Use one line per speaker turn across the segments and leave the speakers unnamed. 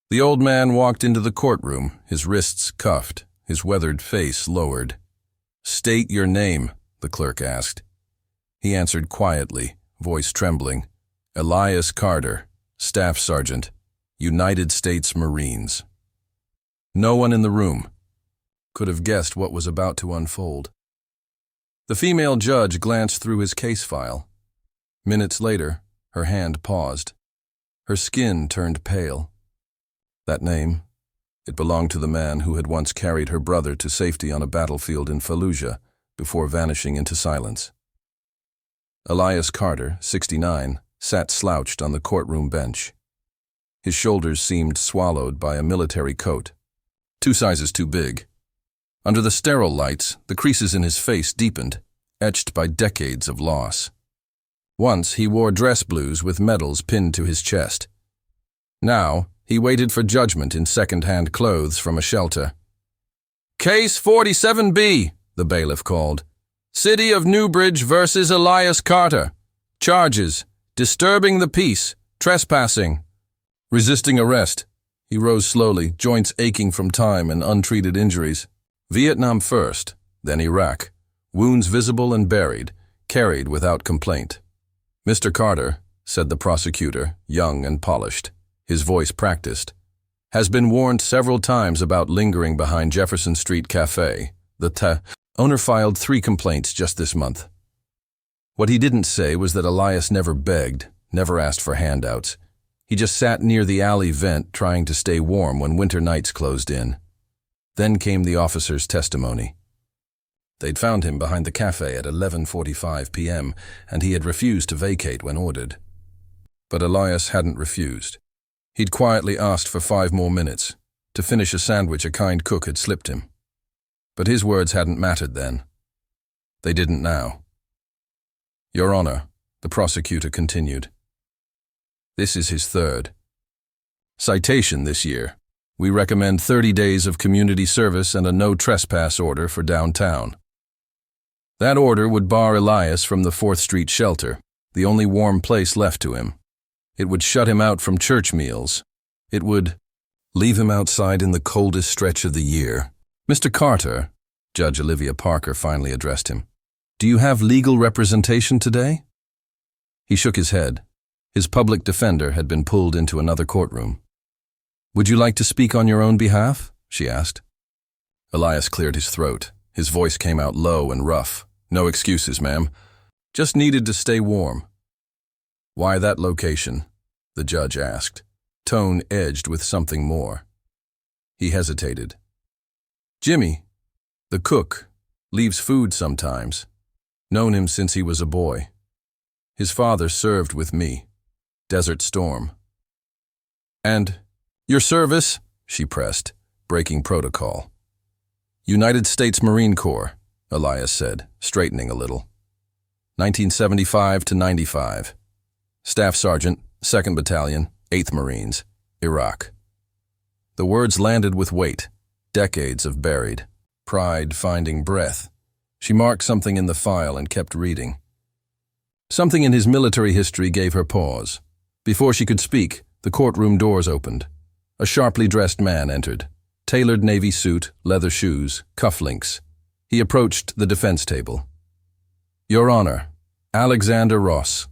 The old man walked into the courtroom, his wrists cuffed, his weathered face lowered. "State your name," the clerk asked. He answered quietly, voice trembling. "Elias Carter, Staff Sergeant, United States Marines." No one in the room could have guessed what was about to unfold. The female judge glanced through his case file. Minutes later, her hand paused. Her skin turned pale. That name, it belonged to the man who had once carried her brother to safety on a battlefield in Fallujah before vanishing into silence. Elias Carter, 69, sat slouched on the courtroom bench. His shoulders seemed swallowed by a military coat, 2 sizes too big. Under the sterile lights, the creases in his face deepened, etched by decades of loss. Once he wore dress blues with medals pinned to his chest. Now he waited for judgment in second-hand clothes from a shelter. "Case 47B," the bailiff called. "City of Newbridge versus Elias Carter. Charges: disturbing the peace, trespassing." Resisting arrest, he rose slowly, joints aching from time and untreated injuries. Vietnam first, then Iraq. Wounds visible and buried, carried without complaint. "Mr. Carter," said the prosecutor, young and polished, his voice practiced, "has been warned several times about lingering behind Jefferson Street Cafe. The owner filed 3 complaints just this month." What he didn't say was that Elias never begged, never asked for handouts. He just sat near the alley vent trying to stay warm when winter nights closed in. Then came the officer's testimony. They'd found him behind the cafe at 11:45 p.m., and he had refused to vacate when ordered. But Elias hadn't refused. He'd quietly asked for 5 more minutes, to finish a sandwich a kind cook had slipped him. But his words hadn't mattered then. They didn't now. "Your Honor," the prosecutor continued, "this is his 3rd citation this year. We recommend 30 days of community service and a no trespass order for downtown. That order would bar Elias from the 4th Street shelter, the only warm place left to him. It would shut him out from church meals. It would leave him outside in the coldest stretch of the year. Mr. Carter," Judge Olivia Parker finally addressed him, "do you have legal representation today?" He shook his head. His public defender had been pulled into another courtroom. "Would you like to speak on your own behalf?" she asked. Elias cleared his throat. His voice came out low and rough. "No excuses, ma'am. Just needed to stay warm." "Why that location?" the judge asked, tone edged with something more. He hesitated. "Jimmy, the cook, leaves food sometimes. Known him since he was a boy. His father served with me. Desert Storm." "And your service?" she pressed, breaking protocol. "United States Marine Corps," Elias said, straightening a little. 1975 to 95. Staff Sergeant, 2nd Battalion, 8th Marines, Iraq. The words landed with weight, decades of buried pride finding breath. She marked something in the file and kept reading. Something in his military history gave her pause. Before she could speak, the courtroom doors opened. A sharply dressed man entered. Tailored navy suit, leather shoes, cufflinks. He approached the defense table. "Your Honor, Alexander Ross.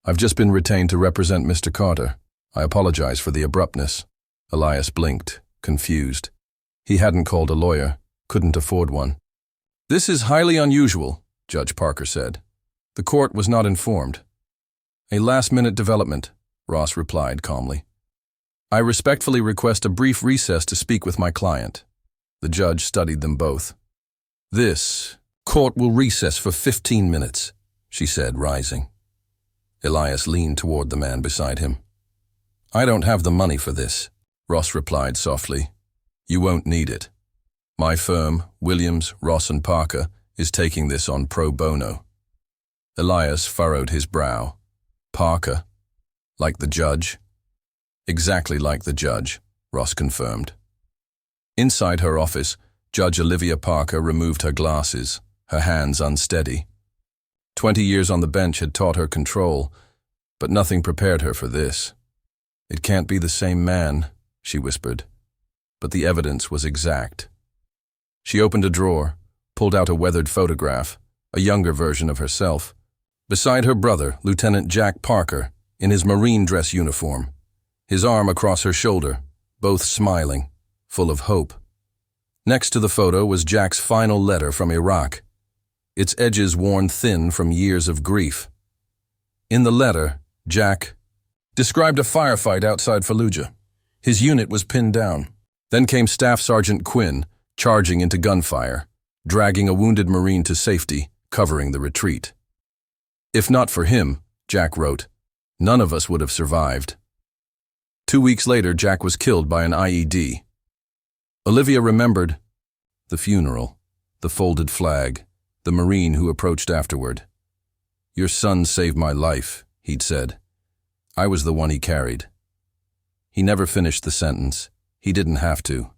I've just been retained to represent Mr. Carter. I apologize for the abruptness." Elias blinked, confused. He hadn't called a lawyer, couldn't afford one. "This is highly unusual," Judge Parker said. "The court was not informed." "A last-minute development," Ross replied calmly. "I respectfully request a brief recess to speak with my client." The judge studied them both. "This court will recess for 15 minutes, she said, rising. Elias leaned toward the man beside him. "I don't have the money for this," Ross replied softly. "You won't need it. My firm, Williams, Ross & Parker, is taking this on pro bono." Elias furrowed his brow. "Parker? Like the judge?" "Exactly like the judge," Ross confirmed. Inside her office, Judge Olivia Parker removed her glasses, her hands unsteady. 20 years on the bench had taught her control, but nothing prepared her for this. It can't be the same man, she whispered. But the evidence was exact. She opened a drawer, pulled out a weathered photograph, a younger version of herself, beside her brother, Lieutenant Jack Parker, in his Marine dress uniform, his arm across her shoulder, both smiling, full of hope. Next to the photo was Jack's final letter from Iraq, its edges worn thin from years of grief. In the letter, Jack described a firefight outside Fallujah. His unit was pinned down. Then came Staff Sergeant Quinn, charging into gunfire, dragging a wounded Marine to safety, covering the retreat. If not for him, Jack wrote, none of us would have survived. 2 weeks later, Jack was killed by an IED. Olivia remembered the funeral, the folded flag, the Marine who approached afterward. Your son saved my life, he'd said. I was the one he carried. He never finished the sentence. He didn't have to.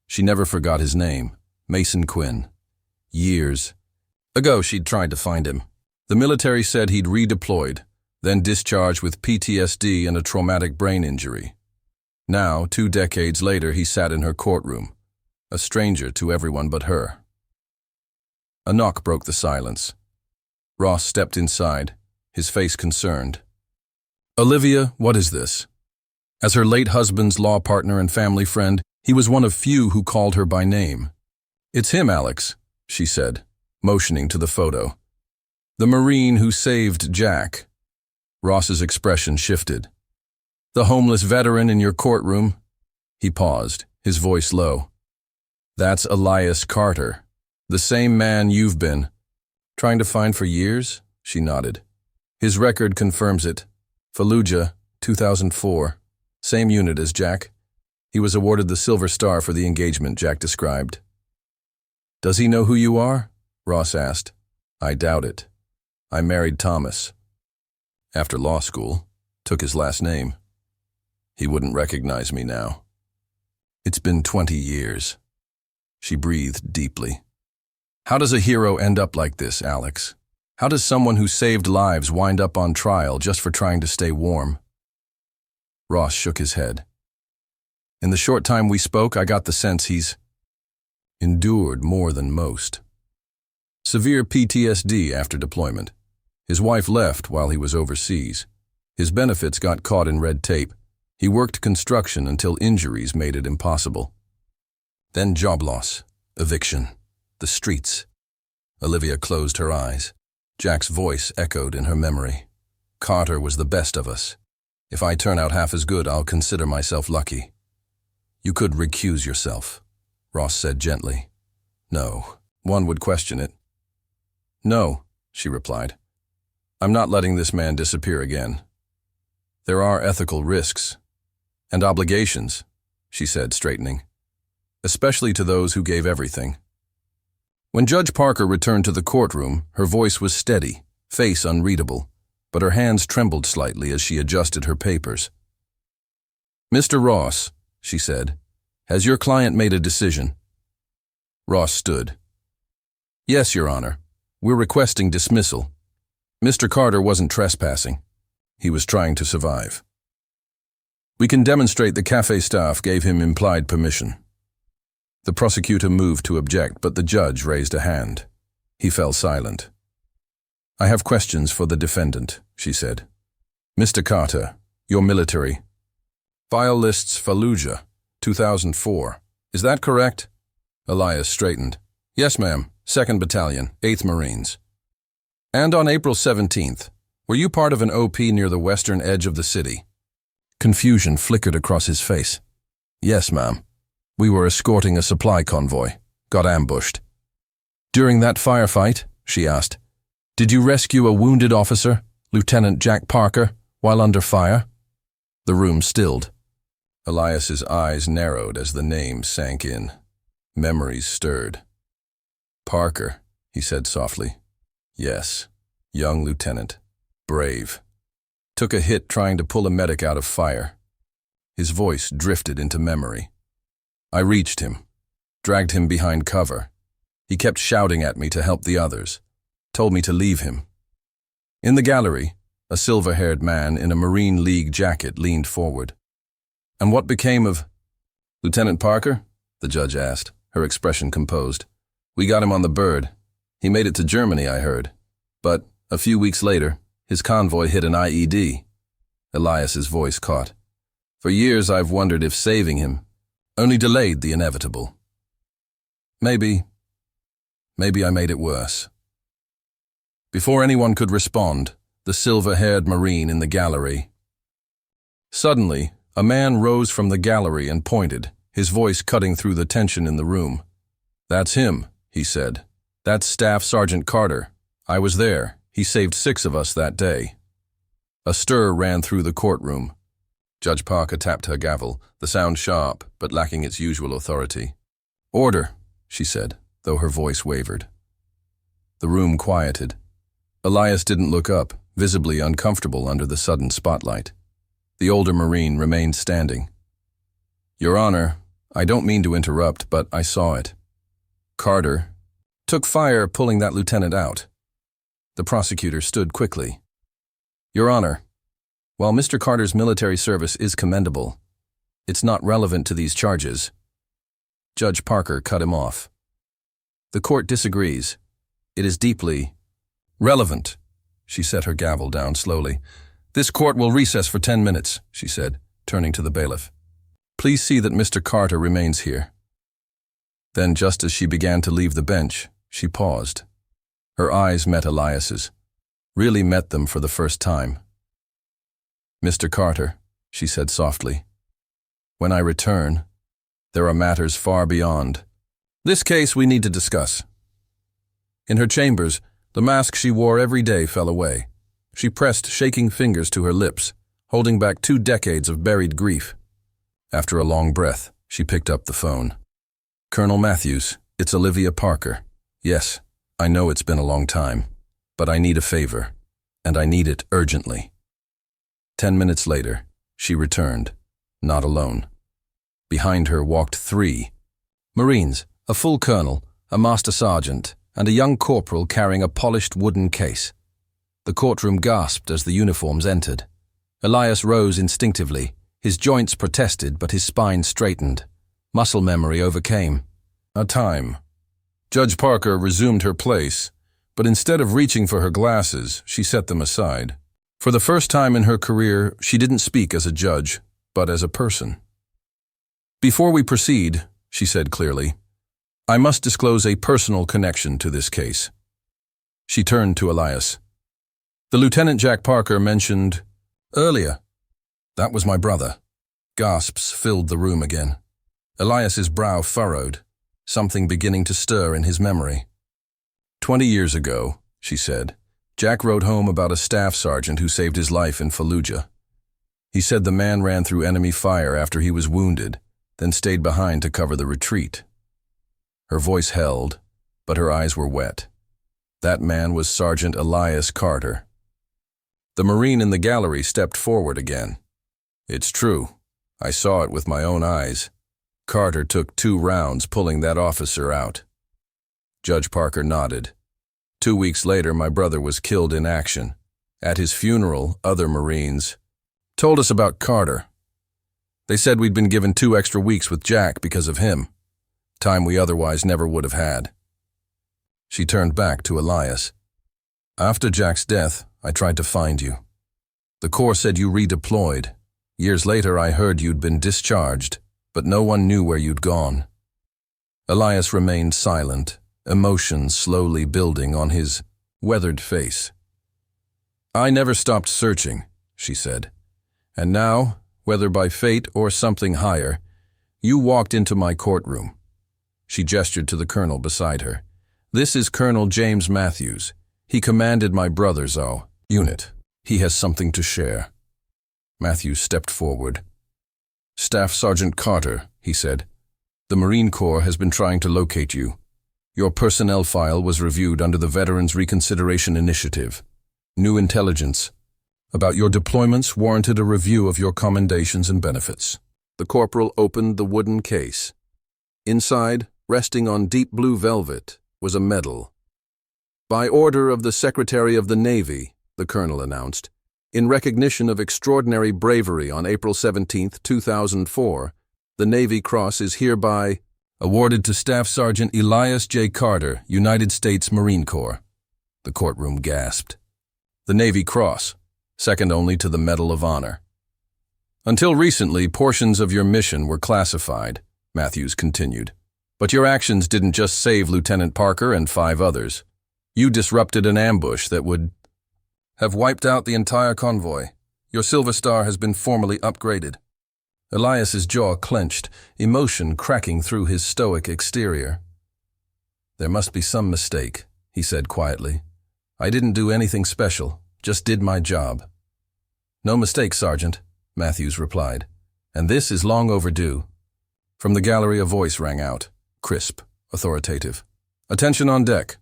She never forgot his name, Mason Quinn. Years ago, she'd tried to find him. The military said he'd redeployed, then discharged with PTSD and a traumatic brain injury. Now, 2 decades later, he sat in her courtroom, a stranger to everyone but her. A knock broke the silence. Ross stepped inside, his face concerned. Olivia, what is this? As her late husband's law partner and family friend, he was one of few who called her by name. It's him, Alex, she said, motioning to the photo. The Marine who saved Jack. Ross's expression shifted. The homeless veteran in your courtroom? He paused, his voice low. That's Elias Carter, the same man you've been trying to find for years? She nodded. His record confirms it. Fallujah, 2004. Same unit as Jack. He was awarded the Silver Star for the engagement Jack described. Does he know who you are? Ross asked. I doubt it. I married Thomas. After law school, took his last name. He wouldn't recognize me now. It's been 20 years. She breathed deeply. How does a hero end up like this, Alex? How does someone who saved lives wind up on trial just for trying to stay warm? Ross shook his head. In the short time we spoke, I got the sense he's endured more than most. Severe PTSD after deployment. His wife left while he was overseas. His benefits got caught in red tape. He worked construction until injuries made it impossible. Then job loss, eviction, the streets. Olivia closed her eyes. Jack's voice echoed in her memory. Carter was the best of us. If I turn out half as good, I'll consider myself lucky. You could recuse yourself, Ross said gently. No, one would question it. No, she replied. I'm not letting this man disappear again. There are ethical risks and obligations, she said, straightening, especially to those who gave everything. When Judge Parker returned to the courtroom, her voice was steady, face unreadable, but her hands trembled slightly as she adjusted her papers. Mr. Ross, she said, has your client made a decision? Ross stood. Yes, Your Honor. We're requesting dismissal. Mr. Carter wasn't trespassing. He was trying to survive. We can demonstrate the cafe staff gave him implied permission. The prosecutor moved to object, but the judge raised a hand. He fell silent. I have questions for the defendant, she said. Mr. Carter, you're military. File lists Fallujah, 2004. Is that correct? Elias straightened. Yes, ma'am. 2nd Battalion, 8th Marines. And on April 17th, were you part of an OP near the western edge of the city? Confusion flickered across his face. Yes, ma'am. We were escorting a supply convoy. Got ambushed. During that firefight, she asked, did you rescue a wounded officer, Lieutenant Jack Parker, while under fire? The room stilled. Elias's eyes narrowed as the name sank in. Memories stirred. Parker, he said softly. Yes, young lieutenant. Brave. Took a hit trying to pull a medic out of fire. His voice drifted into memory. I reached him, dragged him behind cover. He kept shouting at me to help the others, told me to leave him. In the gallery, a silver-haired man in a Marine League jacket leaned forward. And what became of "Lieutenant Parker?" the judge asked, her expression composed. "We got him on the bird. He made it to Germany, I heard. But, a few weeks later, his convoy hit an IED. Elias's voice caught. "For years I've wondered if saving him only delayed the inevitable. Maybe I made it worse." Before anyone could respond, the silver-haired Marine in the gallery. Suddenly, a man rose from the gallery and pointed, his voice cutting through the tension in the room. "That's him," he said. "That's Staff Sergeant Carter. I was there. He saved 6 of us that day." A stir ran through the courtroom. Judge Parker tapped her gavel, the sound sharp, but lacking its usual authority. "Order," she said, though her voice wavered. The room quieted. Elias didn't look up, visibly uncomfortable under the sudden spotlight. The older Marine remained standing. "Your Honor, I don't mean to interrupt, but I saw it. Carter took fire pulling that lieutenant out." The prosecutor stood quickly. "Your Honor, while Mr. Carter's military service is commendable, it's not relevant to these charges." Judge Parker cut him off. "The court disagrees. It is deeply relevant." She set her gavel down slowly. "This court will recess for 10 minutes, she said, turning to the bailiff. "Please see that Mr. Carter remains here." Then, just as she began to leave the bench, she paused. Her eyes met Elias's, really met them for the first time. "Mr. Carter," she said softly, "when I return, there are matters far beyond this case we need to discuss." In her chambers, the mask she wore every day fell away. She pressed shaking fingers to her lips, holding back 2 decades of buried grief. After a long breath, she picked up the phone. "Colonel Matthews, it's Olivia Parker. Yes, I know it's been a long time, but I need a favor, and I need it urgently." 10 minutes later, she returned, not alone. Behind her walked 3 Marines, a full colonel, a master sergeant, and a young corporal carrying a polished wooden case. The courtroom gasped as the uniforms entered. Elias rose instinctively. His joints protested, but his spine straightened. Muscle memory overcame. A time. Judge Parker resumed her place, but instead of reaching for her glasses, she set them aside. For the first time in her career, she didn't speak as a judge, but as a person. "Before we proceed," she said clearly, "I must disclose a personal connection to this case." She turned to Elias. "The Lieutenant Jack Parker mentioned earlier. That was my brother." Gasps filled the room again. Elias's brow furrowed, something beginning to stir in his memory. 20 years ago, she said, Jack wrote home about a staff sergeant who saved his life in Fallujah. He said the man ran through enemy fire after he was wounded, then stayed behind to cover the retreat. Her voice held, but her eyes were wet. That man was Sergeant Elias Carter. The Marine in the gallery stepped forward again. "It's true. I saw it with my own eyes. Carter took 2 rounds pulling that officer out." Judge Parker nodded. 2 weeks later, my brother was killed in action. At his funeral, other Marines told us about Carter. They said we'd been given 2 extra weeks with Jack because of him, time we otherwise never would have had. She turned back to Elias. "After Jack's death, I tried to find you. The Corps said you redeployed. Years later, I heard you'd been discharged, but no one knew where you'd gone." Elias remained silent, emotion slowly building on his weathered face. "I never stopped searching," she said. "And now, whether by fate or something higher, you walked into my courtroom." She gestured to the colonel beside her. "This is Colonel James Matthews. He commanded my brother's unit. He has something to share." Matthews stepped forward. "Staff Sergeant Carter," he said, "the Marine Corps has been trying to locate you. Your personnel file was reviewed under the Veterans Reconsideration Initiative. New intelligence about your deployments warranted a review of your commendations and benefits." The corporal opened the wooden case. Inside, resting on deep blue velvet, was a medal. "By order of the Secretary of the Navy," the colonel announced, "in recognition of extraordinary bravery on April 17, 2004, The Navy Cross is hereby awarded to Staff Sergeant Elias J. Carter, United States Marine Corps. The courtroom gasped. The Navy Cross, second only to the Medal of Honor. Until recently, portions of your mission were classified, Matthews continued. But your actions didn't just save Lieutenant Parker and 5 others. You disrupted an ambush that would have wiped out the entire convoy. Your Silver Star has been formally upgraded. Elias's jaw clenched, emotion cracking through his stoic exterior. There must be some mistake, he said quietly. I didn't do anything special, just did my job. No mistake, Sergeant, Matthews replied. And this is long overdue. From the gallery a voice rang out, crisp, authoritative. Attention on deck.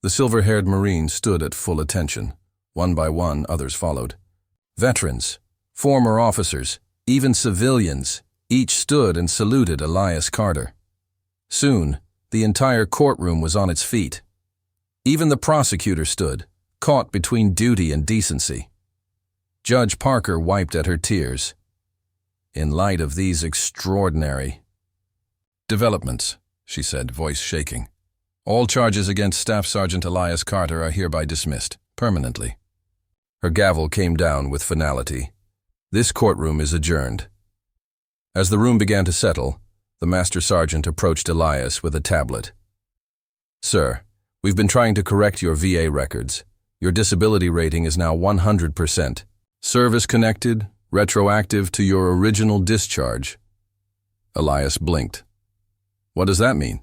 The silver-haired Marine stood at full attention. One by one, others followed. Veterans, former officers, even civilians, each stood and saluted Elias Carter. Soon, the entire courtroom was on its feet. Even the prosecutor stood, caught between duty and decency. Judge Parker wiped at her tears. In light of these extraordinary developments, she said, voice shaking, all charges against Staff Sergeant Elias Carter are hereby dismissed, permanently. Her gavel came down with finality. This courtroom is adjourned. As the room began to settle, the Master Sergeant approached Elias with a tablet. Sir, we've been trying to correct your VA records. Your disability rating is now 100%. Service-connected, retroactive to your original discharge. Elias blinked. What does that mean?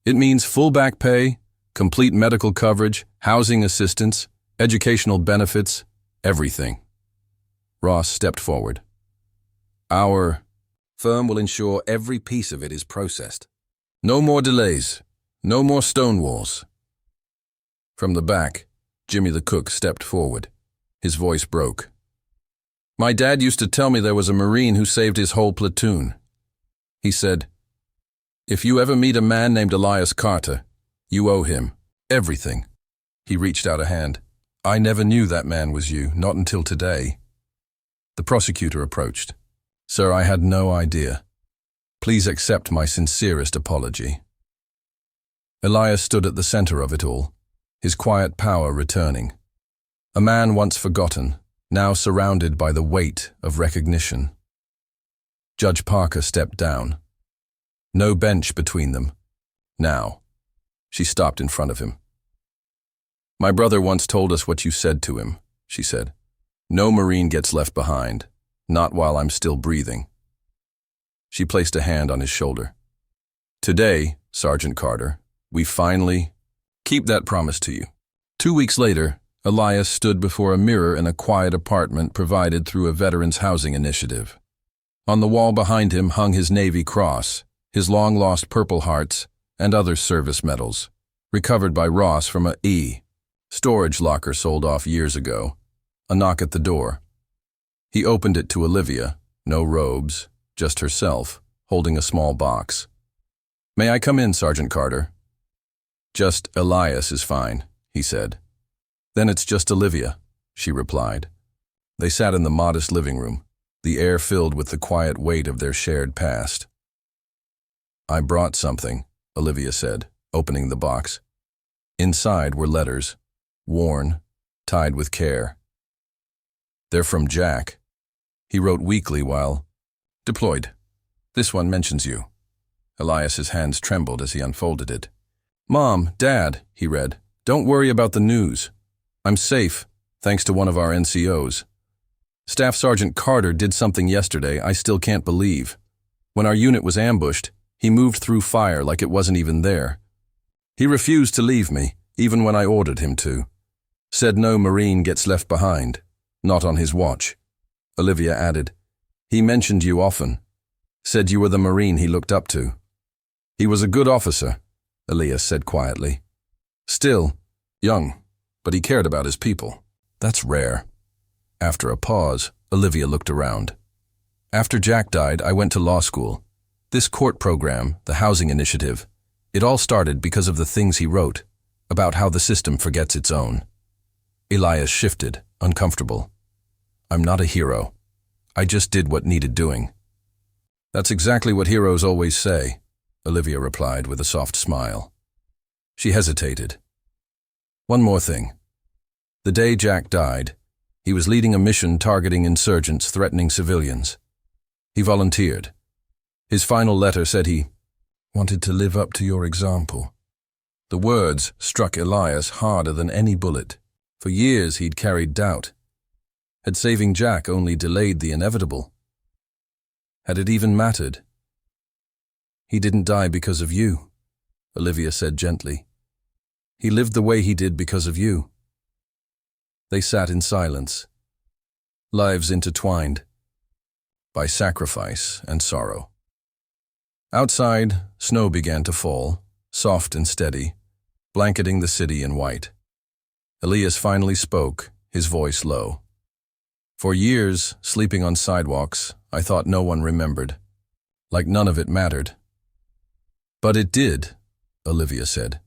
It means full back pay, complete medical coverage, housing assistance, educational benefits, everything. Ross stepped forward. Our firm will ensure every piece of it is processed. No more delays. No more stonewalls. From the back, Jimmy the cook stepped forward. His voice broke. My dad used to tell me there was a Marine who saved his whole platoon. He said, if you ever meet a man named Elias Carter, you owe him everything. He reached out a hand. I never knew that man was you, not until today. The prosecutor approached. Sir, I had no idea. Please accept my sincerest apology. Elias stood at the center of it all, his quiet power returning. A man once forgotten, now surrounded by the weight of recognition. Judge Parker stepped down. No bench between them. Now. She stopped in front of him. My brother once told us what you said to him, she said. No Marine gets left behind, not while I'm still breathing. She placed a hand on his shoulder. Today, Sergeant Carter, we finally keep that promise to you. 2 weeks later, Elias stood before a mirror in a quiet apartment provided through a veterans housing initiative. On the wall behind him hung his Navy Cross, his long-lost Purple Hearts, and other service medals, recovered by Ross from a storage locker sold off years ago. A knock at the door. He opened it to Olivia, no robes, just herself, holding a small box. May I come in, Sergeant Carter? Just Elias is fine, he said. Then it's just Olivia, she replied. They sat in the modest living room, the air filled with the quiet weight of their shared past. I brought something, Olivia said, opening the box. Inside were letters, worn, tied with care. They're from Jack. He wrote weekly while deployed. This one mentions you. Elias's hands trembled as he unfolded it. Mom, Dad, he read, don't worry about the news. I'm safe, thanks to one of our NCOs. Staff Sergeant Carter did something yesterday I still can't believe. When our unit was ambushed, he moved through fire like it wasn't even there. He refused to leave me, even when I ordered him to. Said no Marine gets left behind. Not on his watch. Olivia added, he mentioned you often. Said you were the Marine he looked up to. He was a good officer, Elias said quietly. Still, young, but he cared about his people. That's rare. After a pause, Olivia looked around. After Jack died, I went to law school. This court program, the housing initiative, it all started because of the things he wrote, about how the system forgets its own. Elias shifted, uncomfortable. I'm not a hero. I just did what needed doing. That's exactly what heroes always say, Olivia replied with a soft smile. She hesitated. One more thing. The day Jack died, he was leading a mission targeting insurgents threatening civilians. He volunteered. His final letter said he wanted to live up to your example. The words struck Elias harder than any bullet. For years he'd carried doubt. Had saving Jack only delayed the inevitable? Had it even mattered? He didn't die because of you, Olivia said gently. He lived the way he did because of you. They sat in silence, lives intertwined by sacrifice and sorrow. Outside, snow began to fall, soft and steady, blanketing the city in white. Elias finally spoke, his voice low. For years, sleeping on sidewalks, I thought no one remembered, like none of it mattered. But it did, Olivia said,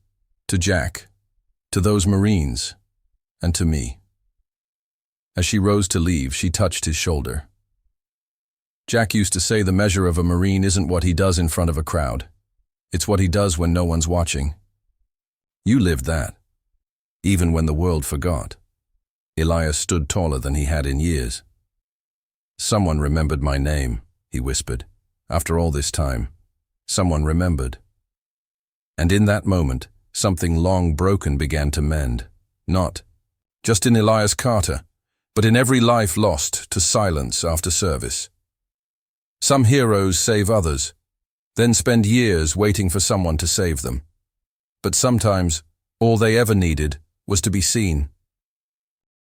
to Jack, to those Marines, and to me. As she rose to leave, she touched his shoulder. Jack used to say the measure of a Marine isn't what he does in front of a crowd. It's what he does when no one's watching. You lived that, even when the world forgot. Elias stood taller than he had in years. Someone remembered my name, he whispered. After all this time, someone remembered. And in that moment, something long broken began to mend. Not just in Elias Carter, but in every life lost to silence after service. Some heroes save others, then spend years waiting for someone to save them. But sometimes, all they ever needed was to be seen.